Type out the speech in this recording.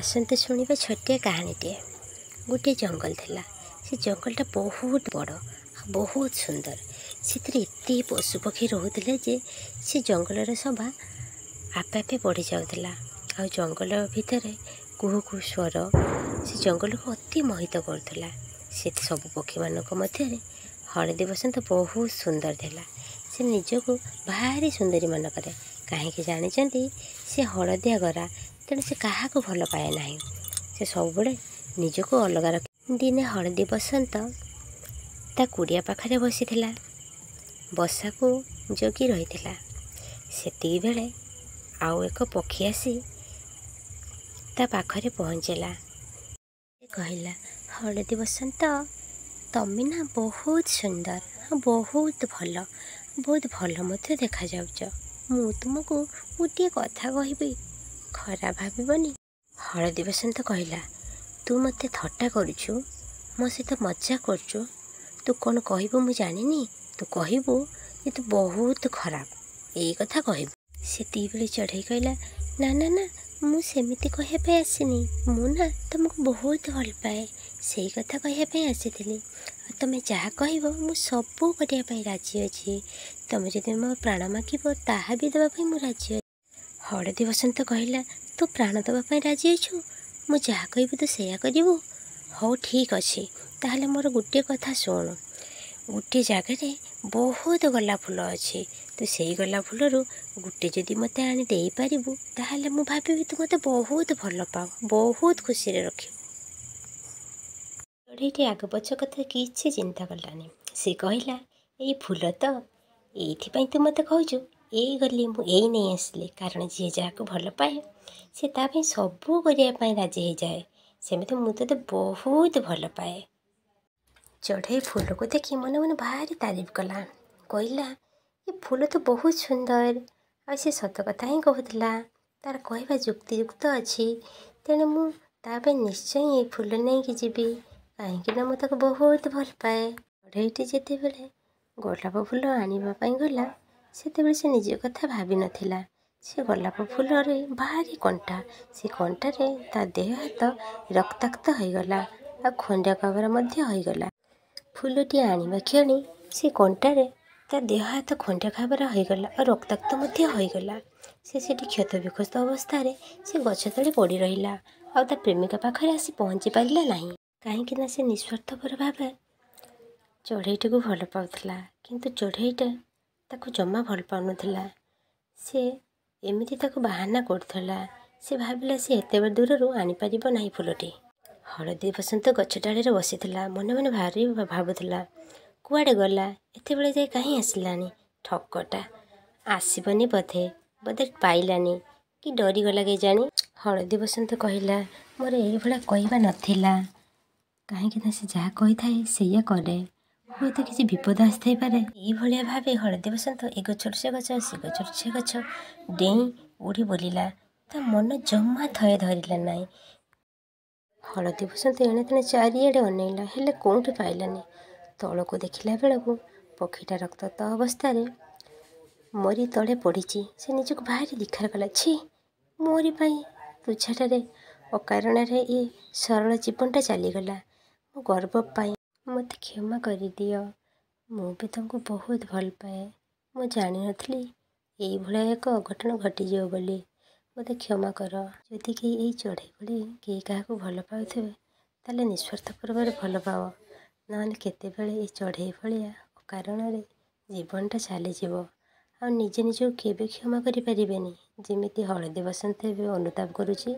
आसंते शुणिबा छोटिया कहानीटे। गोटे जंगल थिला। से जंगलटा बहुत बड़ बहुत सुंदर। से एत पशु पक्षी रोते जे से जंगल सभा आपे आपे बढ़ी जाऊला। आ जंगल भितर कुहू कुहू स्वर से जंगल को अति मोहित करुला। से सब पक्षी मानक मध्य हलदी बसंत बहुत सुंदर थिला। से निजको भारी सुंदरी मन करे कहीं जानी से हलदिया गरा तेणु से क्या भल पाए ना। से सब बड़े निजको अलग रख। दिने हलदी बसंत ता कुड़िया पाखरे बसी बसा को जगी रही सेती बेले आउ एक पक्षी आसी ता पाखरे पहुँचला। कहला हलदी बसंत तमें ना बहुत सुंदर बहुत भल मत देखा जाउच। मु तुमको गोटे कथा कहबी खराब भावनी। हलदी बसंत कहला तू मत थट्टा करुचु मो सहित मजा करचु। तू कौन कहबू मु जानिनी। तू कहबू ये तू बहुत खराब यही कथा कहबू। से बेले चढ़ई कहला ना ना ना मु सेमिति कहबे आसीनी। मु ना तुमको बहुत भल पाए से कथा कहबे आसीथिली। तुम जहाँ कहब मु सबू करने राजी अच्छी। तुम जदि मो प्राण मागिब ताहा भी देवाई मु राजी। हलदी बसंत कहला तू प्राण देवाई राजी अच्छु मु जहाँ कहबी तू सेया करू। हौ ठीक अच्छे ताहले मोर गोटे कथा शुण। गोटे जगार बहुत गला फूल अच्छे तू से गला फूल गोटे जदि मत आनी दे पारू ताहले मु भावी तू मत बहुत भल पाओ बहुत खुशी रख। चढ़ईटी आग पछ कथा किसी चिंता कलानी। से कहला ये फूल तो ये तू मत कहचु यही गली मुझे नहीं आसली कारण जी जहाँ भल पाए से ताप सबू करने राजी हो जाए। सेमती मुझे तो बहुत भल पाए। चढ़ई फूल को देखी मन मन भारी तारीफ कला। कहला ये फूल तो बहुत सुंदर आ से सत कथा ही कहला तार कहवा जुक्तियुक्त अच्छी। तेणु मुझे निश्चय ये फूल नहीं कि जीवी कहीं मुझे बहुत भल पाए। चढ़ईटी जिते बेले गोलाप फूल आने गला से से निज कथा भावी नथिला। से गोलाप फूल भारी कंटा से कंटारे ता देह हाथ रक्ताक्त होगला आ खंडिया कबर होगला। फूलटी आनिबा क्षणी से कंटारे ता देह हाथ खंडिया खाबर होगला और रक्ताक्त होगला। से क्षत विक्षत अवस्था से गछ तले पड़ रहा आ प्रेमिका पाखरे आसी पहुँची पारा ना कहीं से निस्वार्थपर भाव चढ़ईटी को भल पाउला किंतु चढ़ईटा ताको जमा भल पाउनथिला। से एमिति ताको बाहाना करथला। से भाविला से एते दूर आनीपर ना फूलटी। हलदी बसंत गछ डाले बसी मन मन भारी भावुला कुआडे गला एत बेले जाए कहीं आसलानी ठकटा आसबनी बोधे बोधे पाइलानी कि डरीगला के जानी। हलदी बसंत कहला मोर ये कहवा नाला कहीं से जहाँ कही थाए से करे हूँ तो किसी विपद आसई पारे। ये भावे हलदी बसंत ए गचर से गच से गचर से गच डेई उड़ी बोलिला ता मन जमा थए धरला ना। हलदी बसंत एणे तेणे चारिआडे अनेला हेले कौटी पाइलानी। तल को देखला बेलू पक्षीटा रक्ताक्त अवस्था मरी तले पड़ी। से निजक भारी दिखार कला छी मोरी पाई तुछाटे अकारण ये सरल जीवनटा चलीगला। मो गर्व पाए मत क्षमा कर दियो मु भी तुमको बहुत भल पाए। मु जानी नथली यही भला एक अघटन घटीज बोली मत क्षमा कर। जदि कि यही चढ़ई भली कि क्या भल पाथे ताले निस्वार्थ पूर्व भल पाओ ना केतेबेले ये चढ़ई भलिया कारण जीवनटा चलीज आ निजे निज केवे क्षमा करें जमीती हलदी बसंत अनुताप करुच्ची।